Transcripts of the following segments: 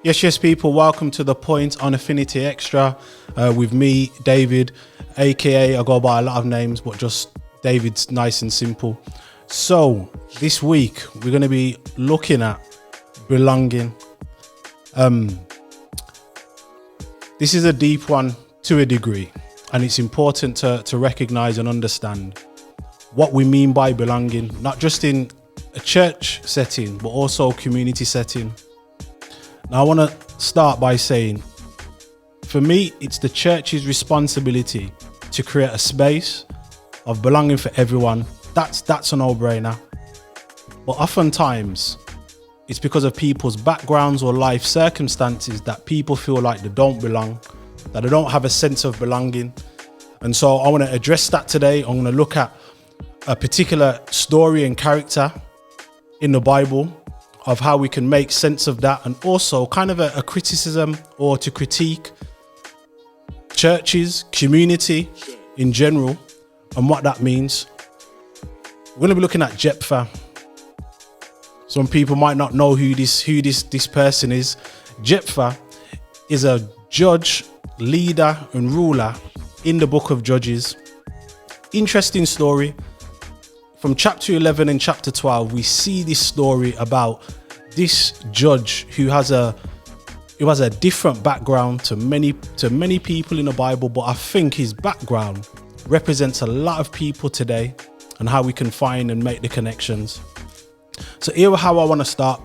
Yes, people, welcome to The Point on Affinity Xtra with me, David, aka I go by a lot of names, but just David's nice and simple. So this week we're going to be looking at belonging. This is a deep one to a degree, and it's important to recognize and understand what we mean by belonging, not just in a church setting, but also community setting. Now, I want to start by saying, for me, it's the church's responsibility to create a space of belonging for everyone. That's a no-brainer. But oftentimes, it's because of people's backgrounds or life circumstances that people feel like they don't belong, that they don't have a sense of belonging. And so I want to address that today. I'm going to look at a particular story and character in the Bible, of how we can make sense of that, and also kind of a criticism or to critique churches, community in general, and what that means. We're going to be looking at Jephthah. Some people might not know who this person is. Jephthah is a judge, leader, and ruler in the book of Judges. Interesting story. From chapter 11 and chapter 12, we see this story about this judge who has a different background to many people in the Bible, but I think his background represents a lot of people today and how we can find and make the connections. So here how I want to start.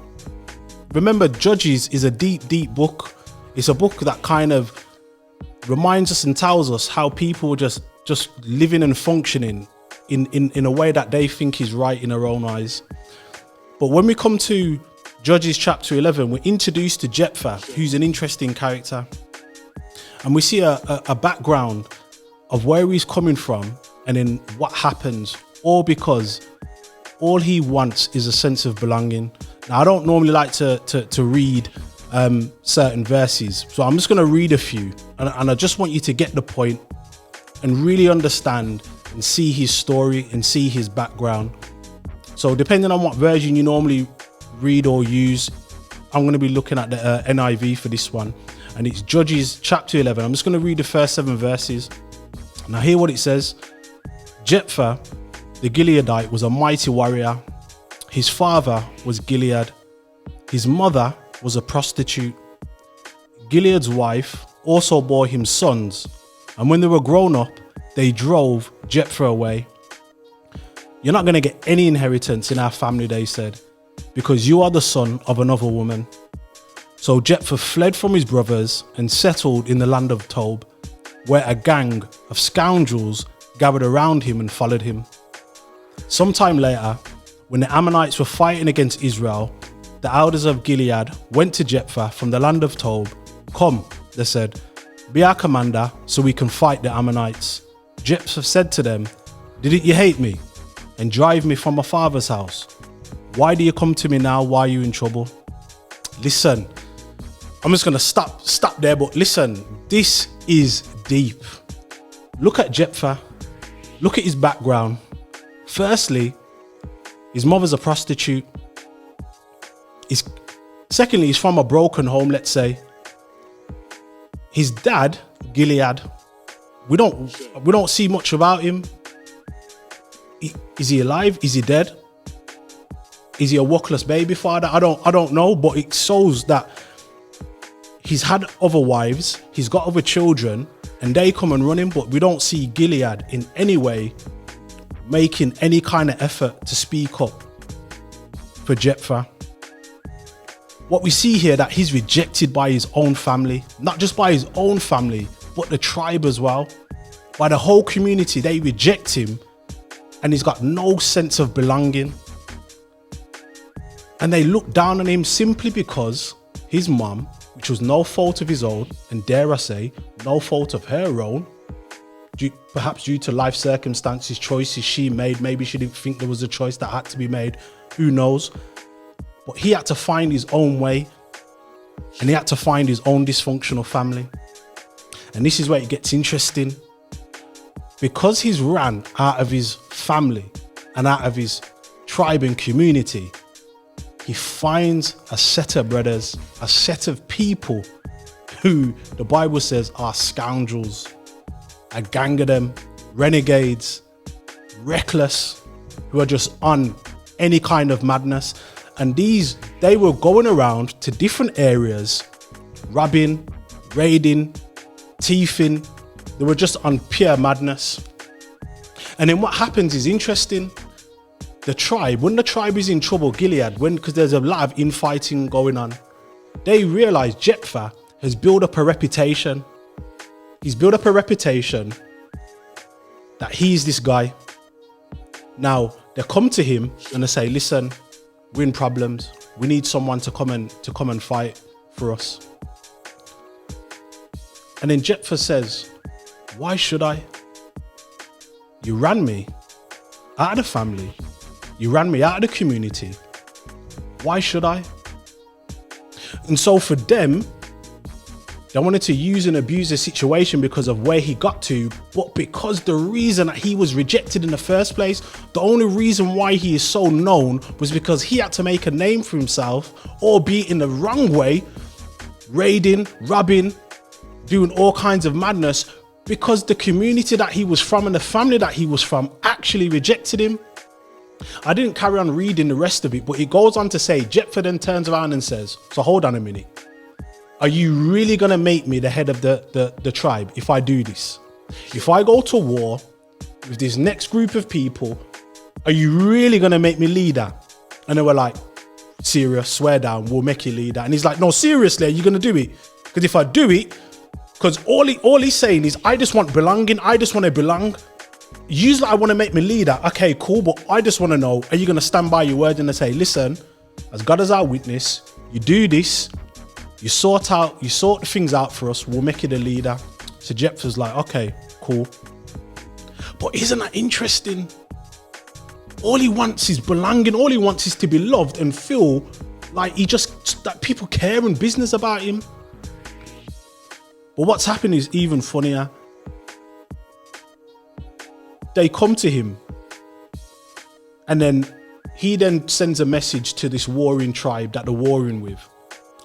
Remember, Judges is a deep book. It's a book that kind of reminds us and tells us how people were just living and functioning in a way that they think is right in their own eyes. But when we come to Judges chapter 11, we're introduced to Jephthah, who's an interesting character. And we see a background of where he's coming from and then what happens, all because all he wants is a sense of belonging. Now, I don't normally like to read certain verses, so I'm just going to read a few. And I just want you to get the point and really understand and see his story and see his background. So depending on what version you normally read or use, I'm going to be looking at the NIV for this one, and it's Judges chapter 11. I'm just going to read the first 7 verses. Now hear what it says. Jephthah the Gileadite was a mighty warrior. His father was Gilead. His mother was a prostitute. Gilead's wife also bore him sons, and when they were grown up, they drove Jephthah away. You're not going to get any inheritance in our family, they said, because you are the son of another woman. So Jephthah fled from his brothers and settled in the land of Tob, where a gang of scoundrels gathered around him and followed him. Sometime later, when the Ammonites were fighting against Israel, the elders of Gilead went to Jephthah from the land of Tob. Come, they said, be our commander so we can fight the Ammonites. Jephthah said to them, didn't you hate me and drive me from my father's house? Why do you come to me now while you're in trouble? Listen, I'm just going to stop there, but listen, this is deep. Look at Jephthah. Look at his background. Firstly, his mother's a prostitute. Secondly, he's from a broken home, let's say. His dad, Gilead, we don't see much about him. Is he alive? Is he dead? Is he a workless baby father? I don't know, but it shows that he's had other wives, he's got other children, and they come and run him, but we don't see Gilead in any way making any kind of effort to speak up for Jephthah. What we see here, that he's rejected by his own family, not just by his own family, but the tribe as well. By the whole community, they reject him, and he's got no sense of belonging. And they look down on him simply because his mum, which was no fault of his own, and dare I say, no fault of her own, perhaps due to life circumstances, choices she made, maybe she didn't think there was a choice that had to be made, who knows. But he had to find his own way, and he had to find his own dysfunctional family. And this is where it gets interesting. Because he's ran out of his family and out of his tribe and community, he finds a set of brothers, a set of people who the Bible says are scoundrels, a gang of them, renegades, reckless, who are just on any kind of madness. And they were going around to different areas, robbing, raiding, thieving. They were just on pure madness. And then what happens is interesting. The tribe, when the tribe is in trouble, Gilead, because there's a lot of infighting going on, they realize Jephthah has built up a reputation. He's built up a reputation that he's this guy. Now they come to him and they say, listen, we're in problems. We need someone to come and fight for us. And then Jephthah says, why should I? You ran me out of the family. You ran me out of the community. Why should I? And so for them, they wanted to use and abuse the situation because of where he got to, but because the reason that he was rejected in the first place, the only reason why he is so known was because he had to make a name for himself, albeit in the wrong way, raiding, robbing, doing all kinds of madness, because the community that he was from and the family that he was from actually rejected him. I didn't carry on reading the rest of it, but it goes on to say, Jephthah then turns around and says, so hold on a minute. Are you really going to make me the head of the tribe if I do this? If I go to war with this next group of people, are you really going to make me leader? And they were like, serious, swear down, we'll make you leader. And he's like, no, seriously, are you going to do it? Because if I do it, because all he's saying is, I just want belonging. I just want to belong. Usually I want to make me leader. Okay, cool. But I just want to know, are you going to stand by your word and say, listen, as God as our witness, you do this, you sort the things out for us, we'll make you the leader. So Jephthah's like, okay, cool. But isn't that interesting? All he wants is belonging. All he wants is to be loved and feel like that people care and business about him. But what's happened is even funnier. They come to him and then he then sends a message to this warring tribe that they're warring with.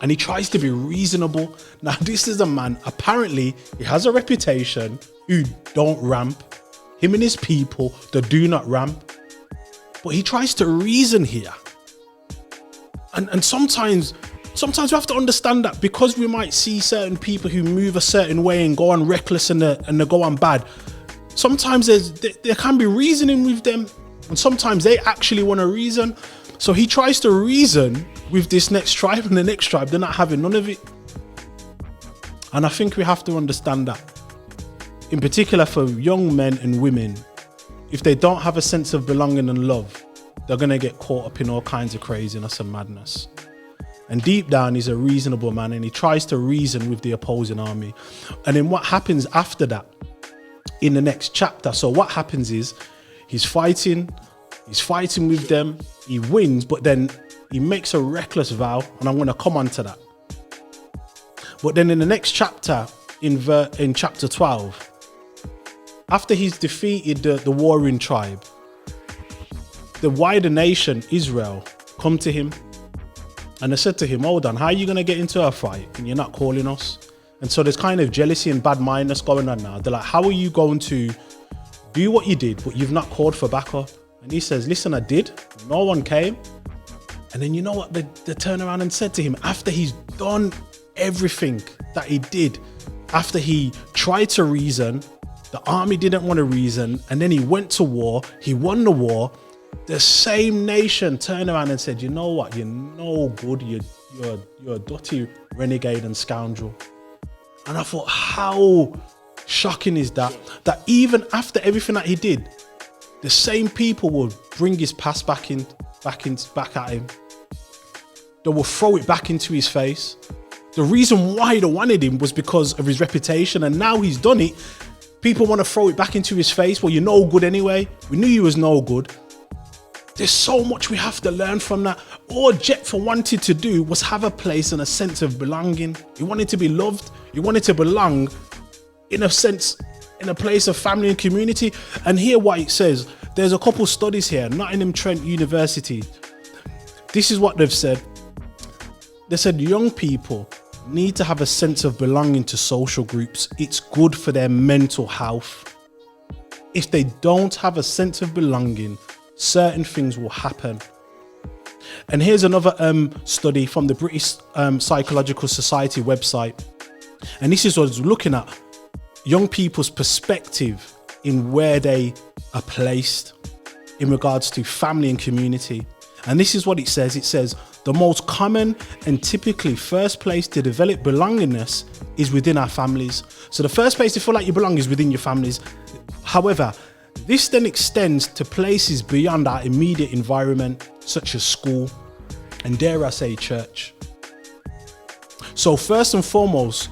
And he tries to be reasonable. Now, this is a man, apparently he has a reputation who don't ramp. Him and his people, they do not ramp. But he tries to reason here. And sometimes we have to understand that because we might see certain people who move a certain way and go on reckless and they go on bad, sometimes there can be reasoning with them, and sometimes they actually want to reason. So he tries to reason with this next tribe, and the next tribe, they're not having none of it. And I think we have to understand that, in particular for young men and women, if they don't have a sense of belonging and love, they're going to get caught up in all kinds of craziness and madness. And deep down, he's a reasonable man, and he tries to reason with the opposing army. And then what happens after that in the next chapter? So what happens is he's fighting with them, he wins, but then he makes a reckless vow, and I'm going to come on to that. But then in the next chapter, in chapter 12, after he's defeated the warring tribe, the wider nation, Israel, come to him. And they said to him, hold on, how are you going to get into a fight and you're not calling us? And so there's kind of jealousy and bad mindedness going on now. They're like, how are you going to do what you did, but you've not called for backup? And he says, listen, I did. No one came. And then you know what? They turn around and said to him, after he's done everything that he did, after he tried to reason, the army didn't want to reason, and then he went to war, he won the war. The same nation turned around and said, you know what, you're no good, you're a dirty renegade and scoundrel. And I thought, how shocking is that? That even after everything that he did, the same people will bring his past back at him. They will throw it back into his face. The reason why they wanted him was because of his reputation, and now he's done it, people want to throw it back into his face. Well, you're no good anyway. We knew you was no good. There's so much we have to learn from that. All Jephthah wanted to do was have a place and a sense of belonging. He wanted to be loved. He wanted to belong in a sense, in a place of family and community. And here what it says, there's a couple studies here, Nottingham Trent University. This is what they've said. They said young people need to have a sense of belonging to social groups. It's good for their mental health. If they don't have a sense of belonging, certain things will happen. And here's another study from the British Psychological Society website. And this is what it's looking at young people's perspective in where they are placed in regards to family and community. And this is what it says. It says, the most common and typically first place to develop belongingness is within our families. So the first place to feel like you belong is within your families. However, this then extends to places beyond our immediate environment, such as school, and dare I say church. So first and foremost,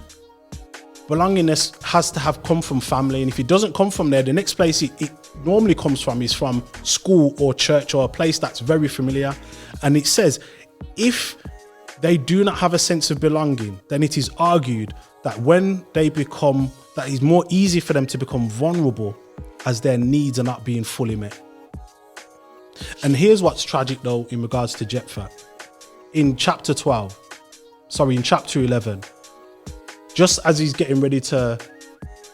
belongingness has to have come from family. And if it doesn't come from there, the next place it normally comes from is from school or church or a place that's very familiar. And it says, if they do not have a sense of belonging, then it is argued that that it's more easy for them to become vulnerable as their needs are not being fully met. And here's what's tragic though in regards to Jephthah. In chapter 11, just as he's getting ready to,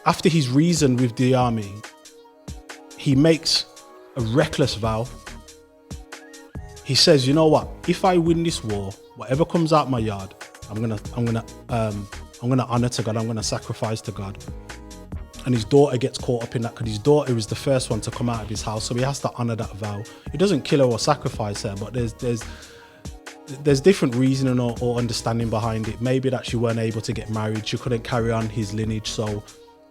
after he's reasoned with the army, he makes a reckless vow. He says, you know what? If I win this war, whatever comes out my yard, I'm gonna honor to God. I'm gonna sacrifice to God. And his daughter gets caught up in that because his daughter is the first one to come out of his house, so he has to honor that vow. He doesn't kill her or sacrifice her, but there's different reasoning or understanding behind it. Maybe that she weren't able to get married, she couldn't carry on his lineage, so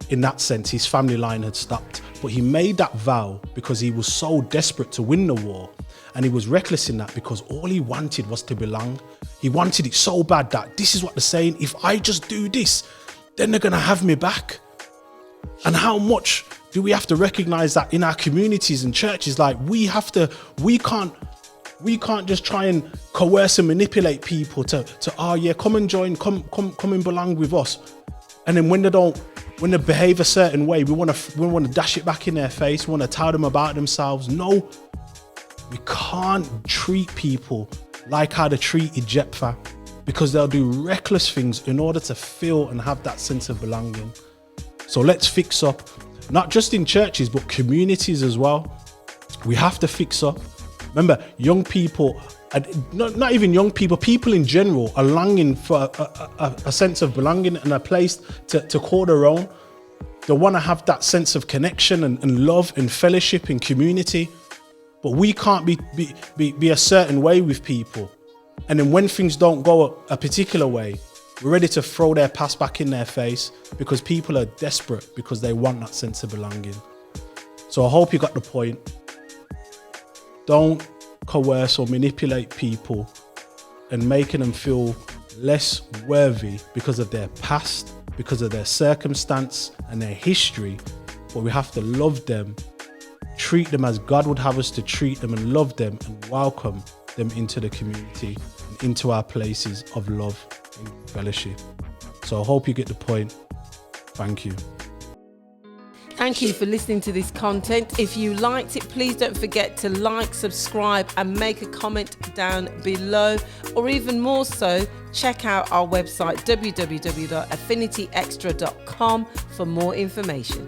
in that sense his family line had stopped. But he made that vow because he was so desperate to win the war, and he was reckless in that because all he wanted was to belong. He wanted it so bad that this is what they're saying, if I just do this, then they're gonna have me back. And how much do we have to recognize that in our communities and churches? Like we can't just try and coerce and manipulate people to come and join, come and belong with us. And then when they behave a certain way, we want to dash it back in their face. We want to tell them about themselves. No, we can't treat people like how they treated Jephthah, because they'll do reckless things in order to feel and have that sense of belonging. So let's fix up, not just in churches, but communities as well. We have to fix up. Remember, young people, not even young people, people in general are longing for a sense of belonging and a place to call their own. They want to have that sense of connection and love and fellowship and community. But we can't be a certain way with people. And then when things don't go a particular way, we're ready to throw their past back in their face because people are desperate because they want that sense of belonging. So I hope you got the point. Don't coerce or manipulate people and making them feel less worthy because of their past, because of their circumstance and their history. But we have to love them, treat them as God would have us to treat them, and love them and welcome them into the community and into our places of love and fellowship. So I hope you get the point. Thank you. Thank you for listening to this content. If you liked it, please don't forget to like, subscribe and make a comment down below. Or even more so, check out our website www.affinityextra.com for more information.